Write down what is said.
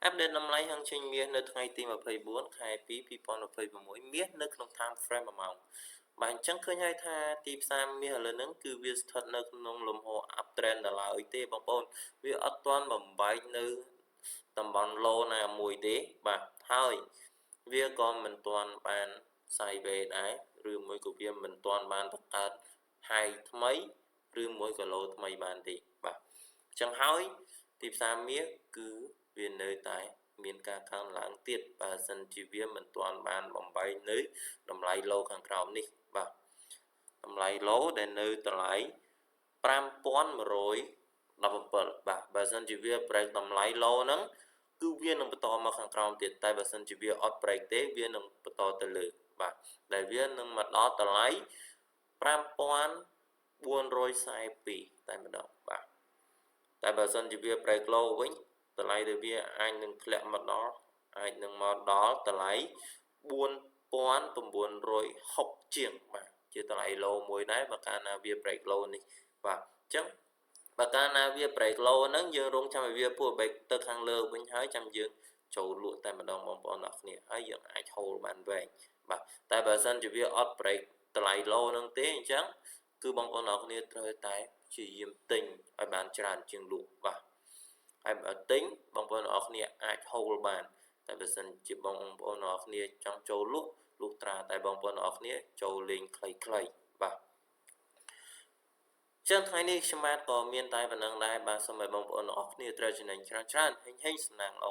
Update តម្លៃហឹងចេញមាសនៅថ្ងៃទី24 ខែ 2 2026 មាសនៅក្នុង time frame 1ម៉ោងបាទអញ្ចឹងឃើញហើយថាទីផ្សារមាសឥឡូវហ្នឹងគឺវាស្ថិតនៅក្នុងលំហ uptrend ដល់ឡើយទេបងប្អូនវាអត់ទាន់បំបែកនៅតំបន់ low ណាមួយទេបាទហើយវាក៏មិនទាន់បាន sideways ដែរឬមួយក៏វាមិនទាន់បានបង្កើត high ថ្មីឬមួយក៏ low ថ្មីបានទេបាទអញ្ចឹងហើយទីផ្សារមាសគឺវានៅតែមានការកើនឡើងទៀតបើសិនជាវាមិនទាន់បានបំបែកនៅតម្លៃ low ខាងក្រោមនេះបាទតម្លៃ low ដែលនៅតម្លៃ5117បាទបើសិនជាវា break តម្លៃ low ហ្នឹងគឺវានឹងបន្តមកខាងក្រោមទៀតតែបើសិនជាវាអត់ break ទេវានឹងបន្តទៅលើបាទដែលវានឹងមកដល់តម្លៃ5442តែម្ដងបាទតែបើសិនជាវា break low វិញតម្លៃដែលវាអាចនឹងធ្លាក់មកដល់អាចនឹងមកដល់តម្លៃ4960ជាងបាទជាតម្លៃ low មួយដែរបើកាលណាវា break low នេះបាទអញ្ចឹងបើកាលណាវា break low ហ្នឹងយើងរងចាំឲ្យវាពុះ break ទៅខាងលើវិញហើយចាំយើងចូលលក់តែម្ដងបងប្អូនអរគ្នាហើយយើងអាច hold បានវែងបាទតែបើសិនជាវាអត់ break តម្លៃ low ហ្នឹងទេអញ្ចឹងគឺបងប្អូនអរគ្នាត្រូវតែព្យាយាមទិញឲ្យបានច្រើនជាងលក់បាទហើយបើទិញបងប្អូនអរគ្នាអាច hold បានតែបើសិនជាបងប្អូនអរគ្នាចង់ចូលលក់ត្រាតែបងប្អូនអរគ្នាចូលលេងខ្លីៗបាទចឹងថ្ងៃនេះខ្ញុំបាទក៏មានតែប៉ុណ្្នឹងដែរបាទសូមឲ្យបងប្អូនអរគ្នាត្រូវចំណេញច្រើនហេងសំណាងល្អ